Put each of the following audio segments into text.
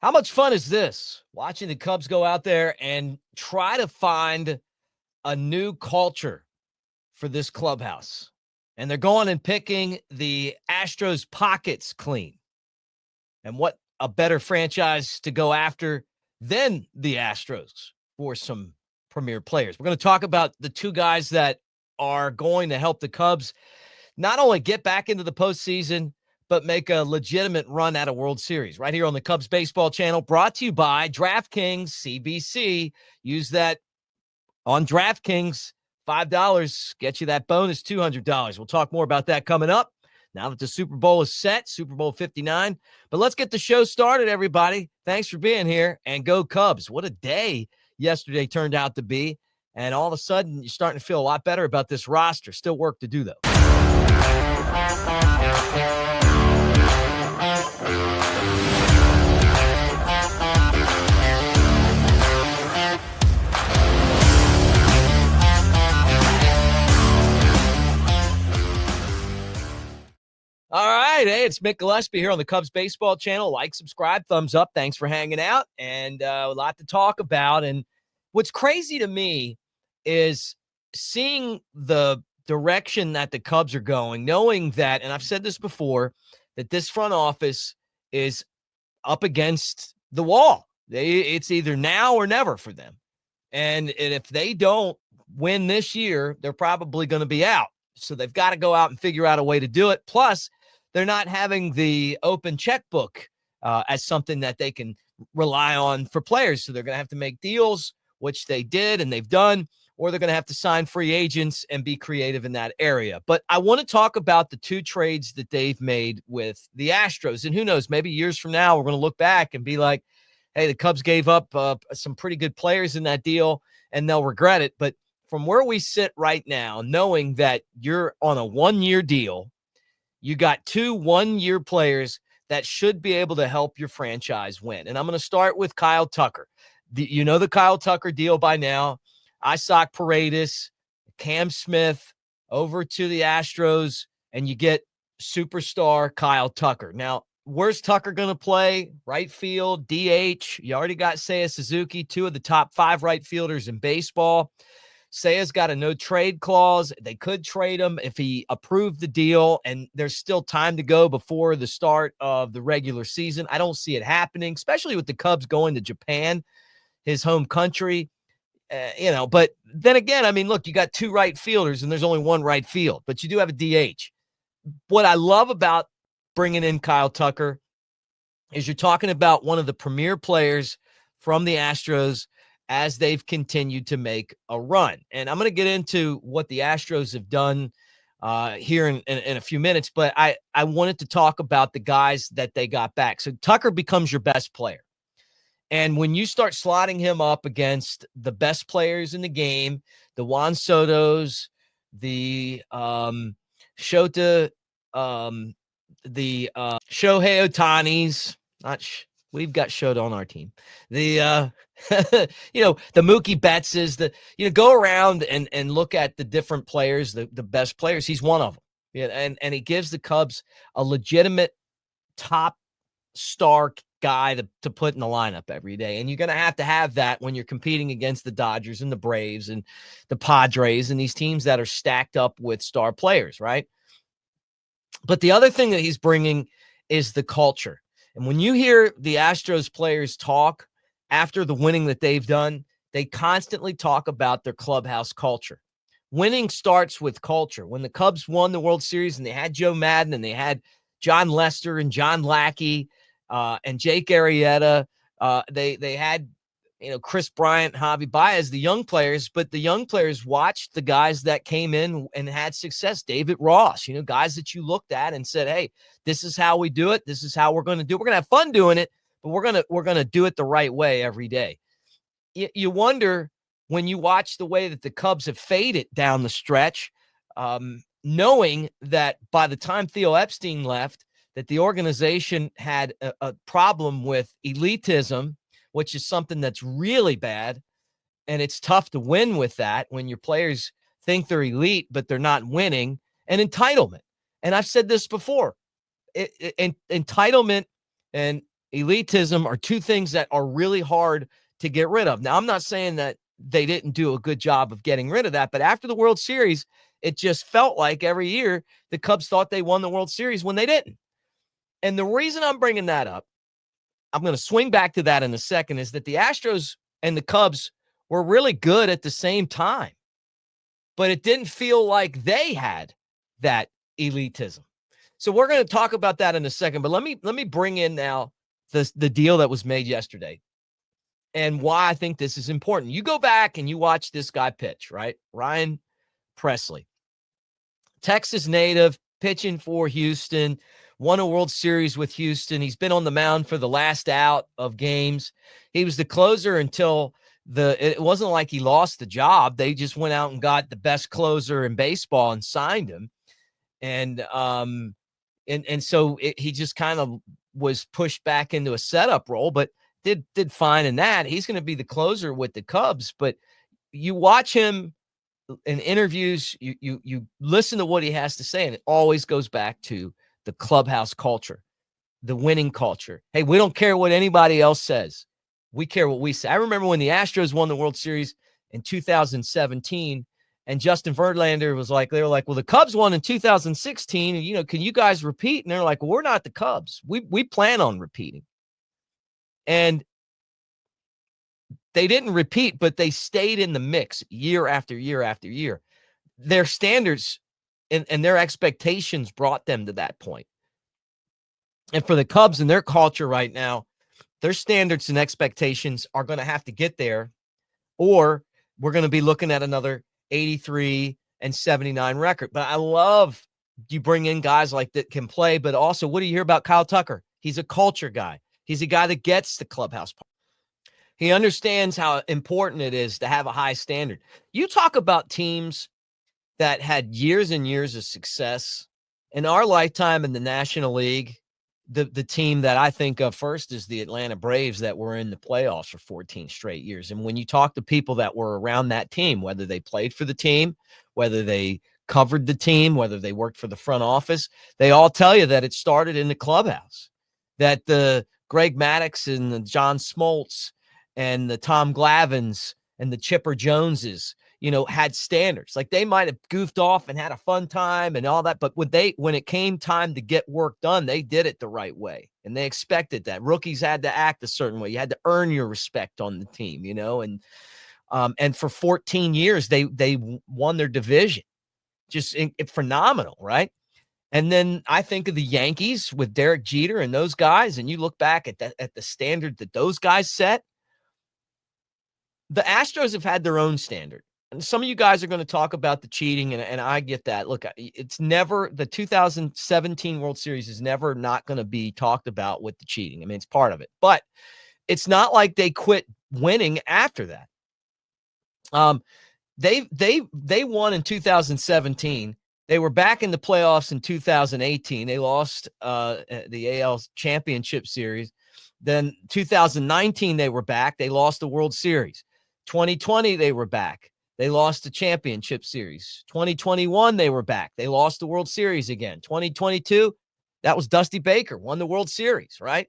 How much fun is this? Watching the Cubs go out there and try to find a new culture for this clubhouse. And they're going and picking the Astros pockets clean. And what a better franchise to go after than the Astros for some premier players. We're going to talk about the two guys that are going to help the Cubs not only get back into the postseason, but make a legitimate run at a World Series right here on the Cubs baseball channel, brought to you by DraftKings CBC. Use that on DraftKings. $5 get you that bonus $200. We'll talk more about that coming up now that the Super Bowl is set, Super Bowl 59. But let's get the show started, everybody. Thanks for being here, and go Cubs. What a day yesterday turned out to be. And all of a sudden, you're starting to feel a lot better about this roster. Still work to do, though. All right. Hey, it's Mick Gillespie here on the Cubs baseball channel. Like, subscribe, thumbs up. Thanks for hanging out. And a lot to talk about. And what's crazy to me is seeing the direction that the Cubs are going, knowing that, and I've said this before, that this front office is up against the wall. It's either now or never for them. And if they don't win this year, they're probably going to be out. So they've got to go out and figure out a way to do it. Plus, they're not having the open checkbook as something that they can rely on for players. So they're going to have to make deals, which they did and they've done, or they're going to have to sign free agents and be creative in that area. But I want to talk about the two trades that they've made with the Astros. And who knows, maybe years from now, we're going to look back and be like, hey, the Cubs gave up some pretty good players in that deal and they'll regret it. But from where we sit right now, knowing that you're on a one-year deal, you got two one-year players that should be able to help your franchise win. And I'm going to start with Kyle Tucker. You know the Kyle Tucker deal by now. Isaac Paredes, Cam Smith over to the Astros, and you get superstar Kyle Tucker. Now, where's Tucker going to play? Right field, DH. You already got Seiya Suzuki, two of the top 5 right fielders in baseball. Seiya's got a no-trade clause. They could trade him if he approved the deal, and there's still time to go before the start of the regular season. I don't see it happening, especially with the Cubs going to Japan, his home country. But then again, I mean, look, you got 2 right fielders, and there's only 1 right field, but you do have a DH. What I love about bringing in Kyle Tucker is you're talking about one of the premier players from the Astros as they've continued to make a run. And I'm going to get into what the Astros have done here in a few minutes, but I wanted to talk about the guys that they got back. So Tucker becomes your best player. And when you start slotting him up against the best players in the game, the Juan Sotos, the Shohei Ohtani's, we've got Shoto on our team. The the Mookie Bettses, go around and look at the different players, the best players. He's one of them. Yeah, and he gives the Cubs a legitimate top star guy to put in the lineup every day. And you're going to have that when you're competing against the Dodgers and the Braves and the Padres and these teams that are stacked up with star players, right? But the other thing that he's bringing is the culture. And when you hear the Astros players talk after the winning that they've done, they constantly talk about their clubhouse culture. Winning starts with culture. When the Cubs won the World Series and they had Joe Madden and they had John Lester and John Lackey and Jake Arrieta, they had Chris Bryant, Javi Baez, the young players, but the young players watched the guys that came in and had success. David Ross, guys that you looked at and said, hey, this is how we do it. This is how we're going to do it. We're going to have fun doing it, but we're going to do it the right way every day. You wonder when you watch the way that the Cubs have faded down the stretch, knowing that by the time Theo Epstein left, that the organization had a problem with elitism, which is something that's really bad. And it's tough to win with that when your players think they're elite, but they're not winning. And entitlement. And I've said this before, entitlement and elitism are two things that are really hard to get rid of. Now, I'm not saying that they didn't do a good job of getting rid of that, but after the World Series, it just felt like every year the Cubs thought they won the World Series when they didn't. And the reason I'm bringing that up, I'm going to swing back to that in a second, is that the Astros and the Cubs were really good at the same time, but it didn't feel like they had that elitism. So we're going to talk about that in a second, but let me bring in now the deal that was made yesterday and why I think this is important. You go back and you watch this guy pitch, right? Ryan Presley, Texas native, pitching for Houston, won a World Series with Houston. He's been on the mound for the last out of games. He was the closer until it wasn't like he lost the job. They just went out and got the best closer in baseball and signed him. And so he just kind of was pushed back into a setup role, but did fine in that. He's going to be the closer with the Cubs, but you watch him in interviews, you listen to what he has to say, and it always goes back to the clubhouse culture, the winning culture. Hey, we don't care what anybody else says. We care what we say. I remember when the Astros won the World Series in 2017, and Justin Verlander was like, they were like, well, the Cubs won in 2016, and, can you guys repeat? And they're like, well, we're not the Cubs. We plan on repeating. And they didn't repeat, but they stayed in the mix year after year after year. Their standards and their expectations brought them to that point. And for the Cubs and their culture right now, their standards and expectations are going to have to get there, or we're going to be looking at another 83 and 79 record. But I love you bring in guys like that can play, but also what do you hear about Kyle Tucker? He's a culture guy. He's a guy that gets the clubhouse. He understands how important it is to have a high standard. You talk about teams that had years and years of success. In our lifetime in the National League, the team that I think of first is the Atlanta Braves that were in the playoffs for 14 straight years. And when you talk to people that were around that team, whether they played for the team, whether they covered the team, whether they worked for the front office, they all tell you that it started in the clubhouse, that the Greg Maddux and the John Smoltz and the Tom Glavines and the Chipper Joneses, had standards. Like they might have goofed off and had a fun time and all that, but when it came time to get work done, they did it the right way. And they expected that. Rookies had to act a certain way. You had to earn your respect on the team, and for 14 years, they won their division. Just phenomenal, right? And then I think of the Yankees with Derek Jeter and those guys, and you look back at the standard that those guys set. The Astros have had their own standard. And some of you guys are going to talk about the cheating, and I get that. Look, it's never – the 2017 World Series is never not going to be talked about with the cheating. I mean, it's part of it. But it's not like they quit winning after that. They won in 2017. They were back in the playoffs in 2018. They lost the AL Championship Series. Then 2019, they were back. They lost the World Series. 2020, they were back. They lost the Championship Series. 2021, they were back. They lost the World Series again. 2022, that was Dusty Baker, won the World Series, right?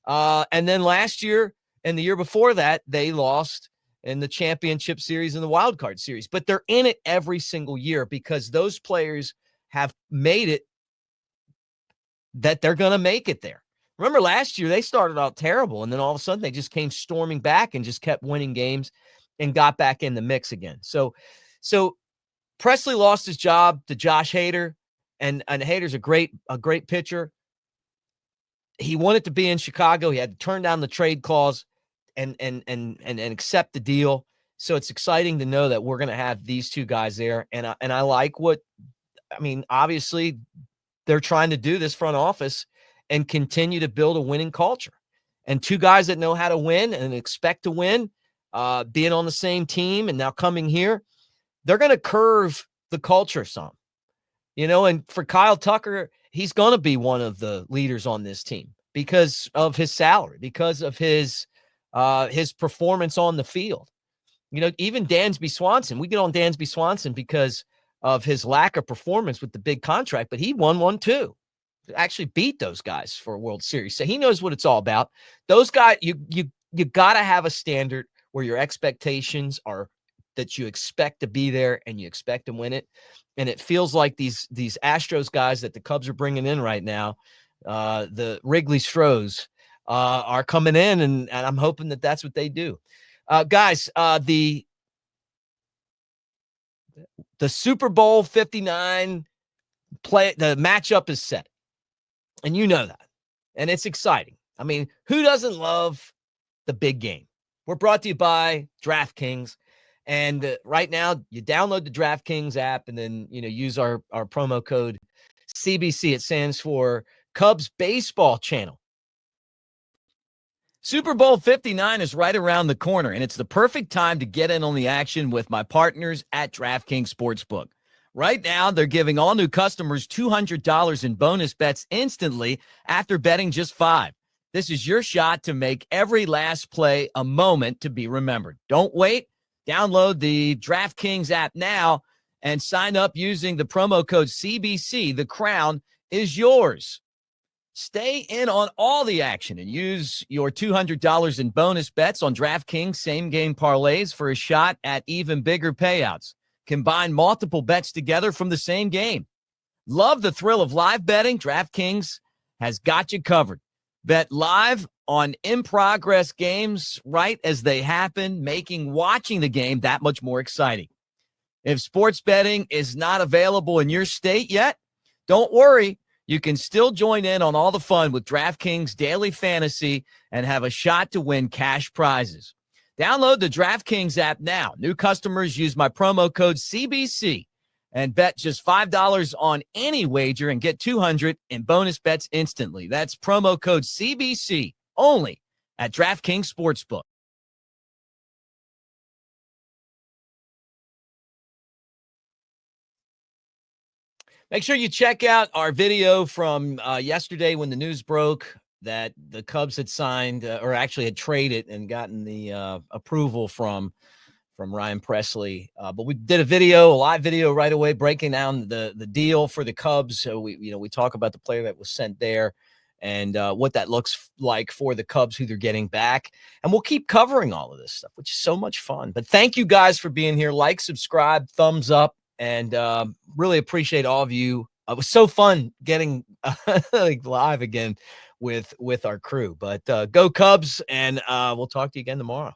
And then last year and the year before that, they lost in the Championship Series and the Wild Card Series. But they're in it every single year because those players have made it that they're going to make it there. Remember last year, they started out terrible, and then all of a sudden they just came storming back and just kept winning games and got back in the mix again. So Presley lost his job to Josh Hader, and Hader's a great pitcher. He wanted to be in Chicago. He had to turn down the trade clause and accept the deal. So it's exciting to know that we're going to have these two guys there. And I like obviously they're trying to do this front office and continue to build a winning culture. And two guys that know how to win and expect to win, being on the same team and now coming here, they're going to curve the culture some, and for Kyle Tucker, he's going to be one of the leaders on this team because of his salary, because of his performance on the field. Even Dansby Swanson, we get on Dansby Swanson because of his lack of performance with the big contract, but he won one too. actually beat those guys for a World Series. So he knows what it's all about. Those guys, you got to have a standard where your expectations are that you expect to be there and you expect to win it. And it feels like these Astros guys that the Cubs are bringing in right now, the Wrigley Stros, are coming in, and I'm hoping that that's what they do. Guys, the Super Bowl 59 the matchup is set. And you know that. And it's exciting. I mean, who doesn't love the big game? We're brought to you by DraftKings. And right now, you download the DraftKings app and then, use our promo code CBC. It stands for Cubs Baseball Channel. Super Bowl 59 is right around the corner, and it's the perfect time to get in on the action with my partners at DraftKings Sportsbook. Right now, they're giving all new customers $200 in bonus bets instantly after betting just $5. This is your shot to make every last play a moment to be remembered. Don't wait. Download the DraftKings app now and sign up using the promo code CBC. The crown is yours. Stay in on all the action and use your $200 in bonus bets on DraftKings same-game parlays for a shot at even bigger payouts. Combine multiple bets together from the same game. Love the thrill of live betting? DraftKings has got you covered. Bet live on in-progress games right as they happen, making watching the game that much more exciting. If sports betting is not available in your state yet, don't worry. You can still join in on all the fun with DraftKings Daily Fantasy and have a shot to win cash prizes. Download the DraftKings app now. New customers use my promo code CBC and bet just $5 on any wager and get $200 in bonus bets instantly. That's promo code CBC only at DraftKings Sportsbook. Make sure you check out our video from yesterday when the news broke that the Cubs had signed or actually had traded and gotten the approval from Ryan Presley. But we did a live video right away, breaking down the deal for the Cubs. So we talk about the player that was sent there and what that looks like for the Cubs, who they're getting back. And we'll keep covering all of this stuff, which is so much fun. But thank you guys for being here. Like, subscribe, thumbs up. And really appreciate all of you. It was so fun getting live again with our crew. But go Cubs, and we'll talk to you again tomorrow.